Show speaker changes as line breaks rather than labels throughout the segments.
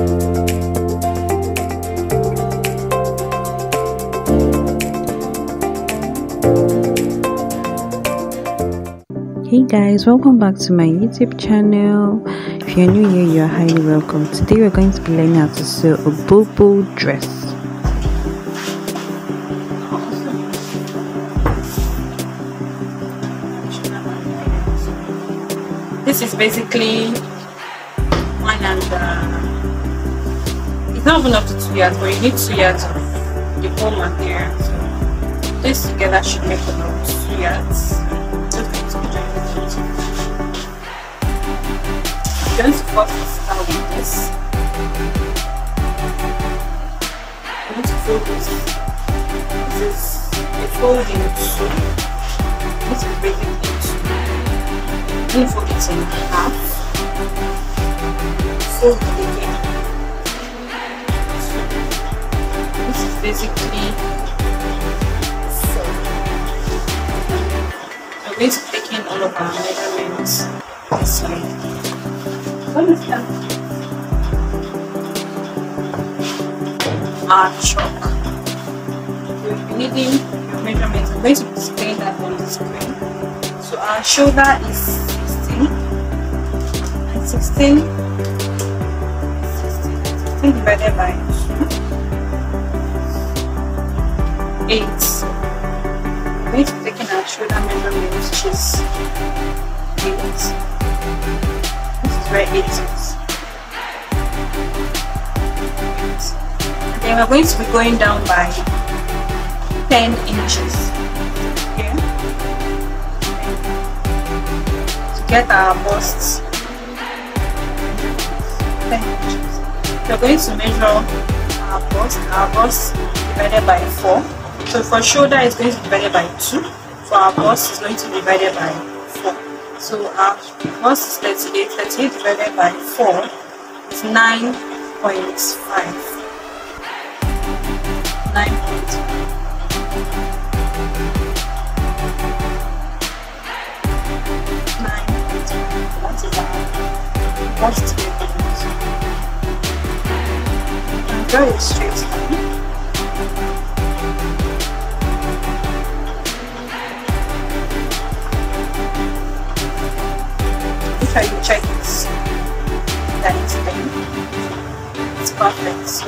Hey guys, welcome back to my YouTube channel. If you're new here, you're highly welcome. Today we're going to be learning how to sew a Bubu dress.
This is basically 1 and it's not even up to 2 yards, but you need 2 yards of the whole material. So this together should make about 2 yards. I'm going to first start with this. I'm going to fold this. This is a fold in two. This is basically two. I'm going to fold it in half. Fold it again. This is basically four. I'm going to take in all of our measurements this way. What is that? Our chalk. You'll be needing your measurements. I'm going to display that on the screen. So our shoulder is 16 and 16 divided by 2, 8. I'm going to be taking our shoulder measurement, which is 8. Where 8 is. And then we're going to be going down by 10 inches. Okay? To get our busts. 10 inches. We're going to measure our bust divided by 4. So for shoulder it's going to be divided by 2. For our bust it's going to be divided by 4. So our bust is 38. 38 divided by 4 is 9.5. 9.5. That is our bust measurement. And draw a straight line. Try to check it that it's there. It's perfect. So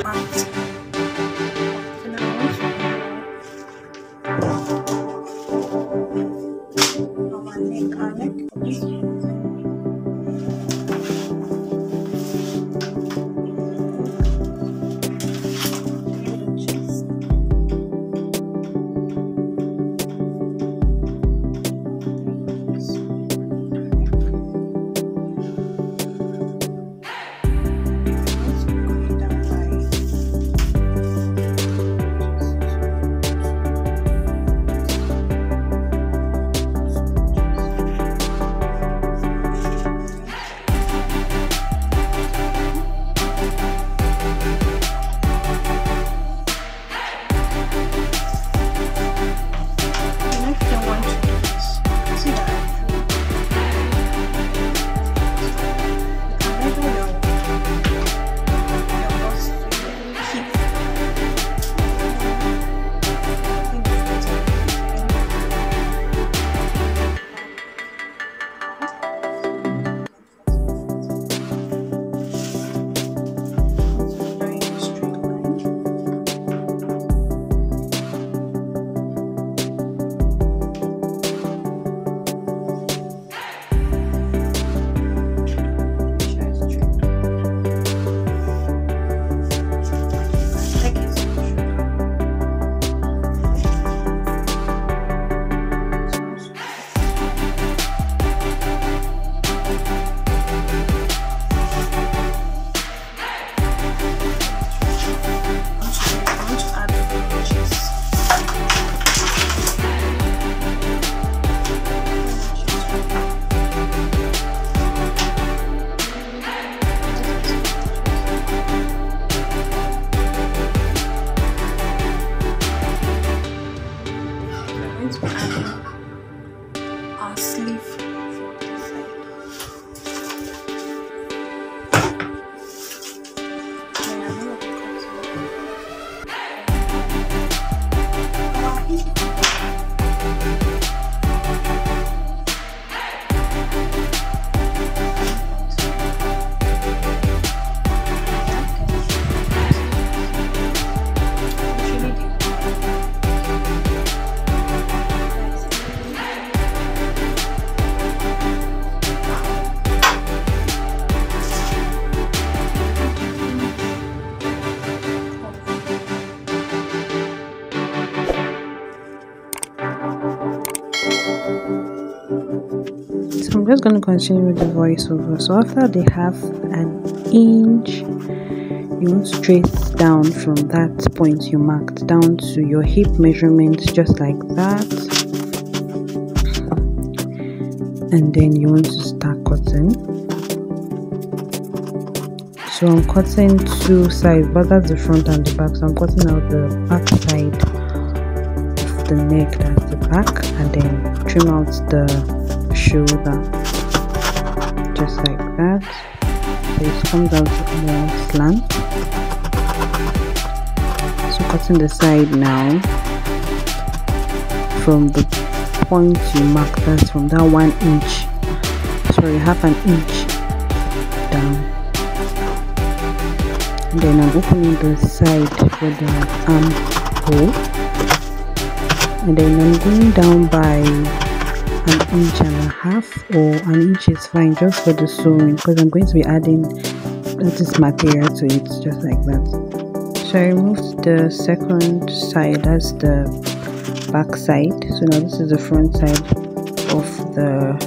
I'm just going to continue with the voiceover. So after the half an inch, you want to trace down from that point you marked down to your hip measurement, just like that. And then you want to start cutting. So I'm cutting two sides, but that's the front and the back. So I'm cutting out the back side of the neck, that's the back, and then trim out the shoulder, just like that. So it comes out more slant. So cutting the side now from the point you mark, that's from that 1 inch, sorry, half an inch down. And then I'm opening the side for the armhole, and then I'm going down by 1.5 inches, or 1 inch is fine just for the sewing, because I'm going to be adding this material to it, just like that. So I removed the second side, that's the back side. So now this is the front side of the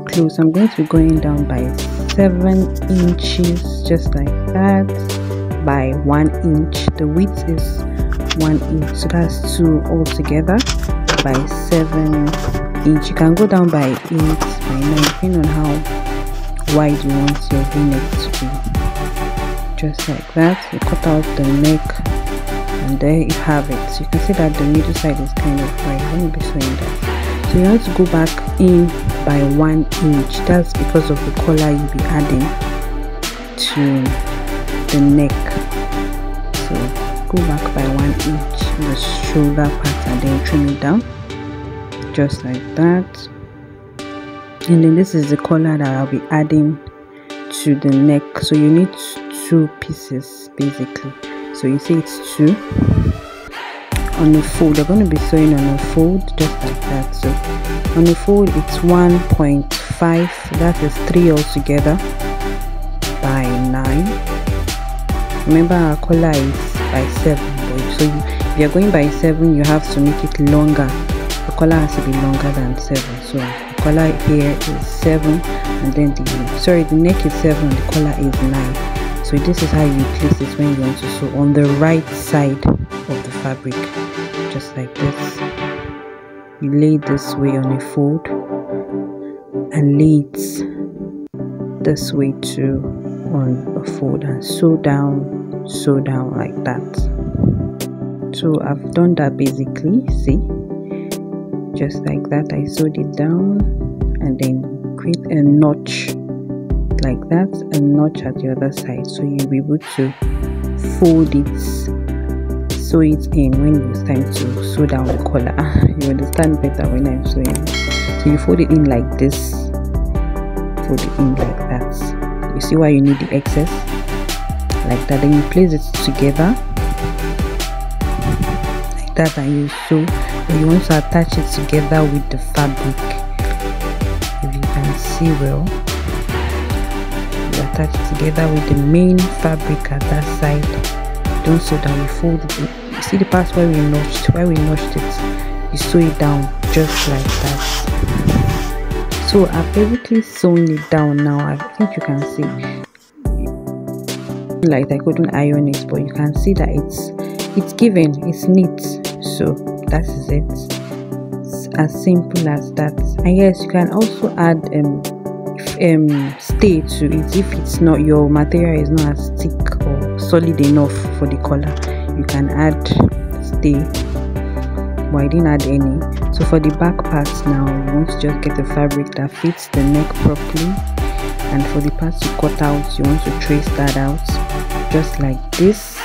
clothes. I'm going to be going down by 7 inches, just like that, by 1 inch. The width is 1 inch, so that's 2 altogether, by 7 inch. You can go down by 8, by 9, depending on how wide you want your v-neck to be. Just like that. You cut out the neck, and there you have it. So you can see that the middle side is kind of wide. I'm going to be sewing that. So you want to go back in by 1 inch. That's because of the collar you'll be adding to the neck. So go back by 1 inch in the shoulder part, and then trim it down, just like that. And then this is the collar that I'll be adding to the neck. So you need 2 pieces basically. So you see it's 2 on the fold. You're going to be sewing on a fold, just like that. So on the fold it's 1.5, that is 3 altogether, by 9. Remember our collar is by 7, so if you're going by 7, you have to make it longer. The collar has to be longer than 7. So the collar here is 7, and then the neck is 7, the collar is 9. So this is how you place it when you want to sew on the right side of the fabric, just like this. You lay it this way on a fold, and lay it this way too on a fold, and sew down like that. So I've done that basically, see, just like that. I sewed it down, and then create a notch like that, a notch at the other side, so you'll be able to fold it, sew it in when it's time to sew down the collar. You understand better when I'm sewing. So you fold it in like this, fold it in like that. You see why you need the excess, like that. Then you place it together like that, and you sew. But you want to attach it together with the fabric. If you can see well, attach it together with the main fabric at that side. Don't sew down, you fold it. You see the part where we notched it, you sew it down just like that. So I've basically sewn it down now. I think you can see, like I couldn't iron it, but you can see that it's given, it's neat. So that is it. It's as simple as that. And yes, you can also add stay to it. If it's not, your material is not as thick or solid enough for the collar, you can add stay, but I didn't add any. So for the back parts now, you want to just get a fabric that fits the neck properly, and for the parts you cut out, you want to trace that out just like this,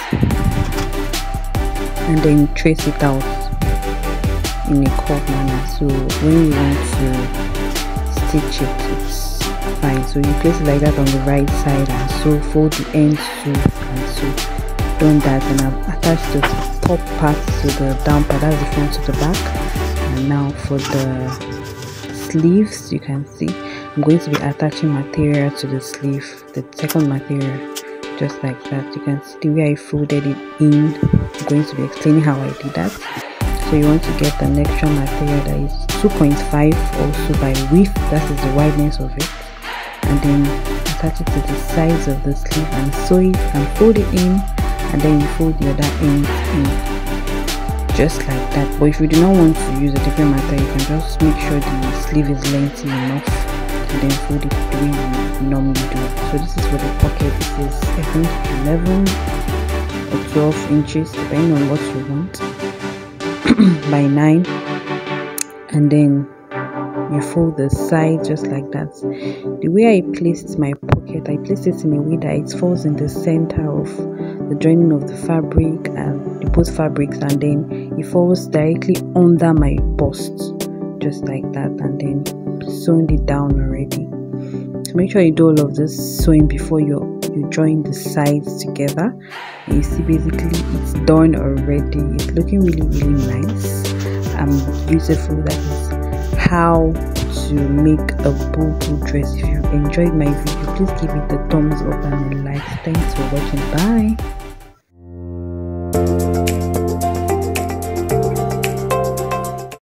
and then trace it out in a curved manner. So when you want to stitch it, it's fine. So you place it like that on the right side, and so fold the ends too, and so done that. And I've attached the top part to the down part, that's the front to the back. And now for the sleeves, you can see I'm going to be attaching material to the sleeve, the second material, just like that. You can see the way I folded it in. I'm going to be explaining how I did that. So you want to get an extra material that is 2.5 also by width, that is the wideness of it, and then attach it to the sides of the sleeve and sew it and fold it in, and then you fold the other end in, just like that. But if you do not want to use a different material, you can just make sure the sleeve is lengthy enough and then fold it the way you normally do. So this is for the pocket. This is I think 11 or 12 inches depending on what you want by 9, and then you fold the side just like that. The way I placed my pocket, I placed it in a way that it falls in the center of the joining of the fabric and the both fabrics, and then it falls directly under my bust just like that, and then sewing it down already. So make sure you do all of this sewing before you join the sides together. And you see basically it's done already. It's looking really nice and beautiful. That is how to make a Bubu dress. If you enjoyed my video, please give it a thumbs up and a like. Thanks for watching. Bye.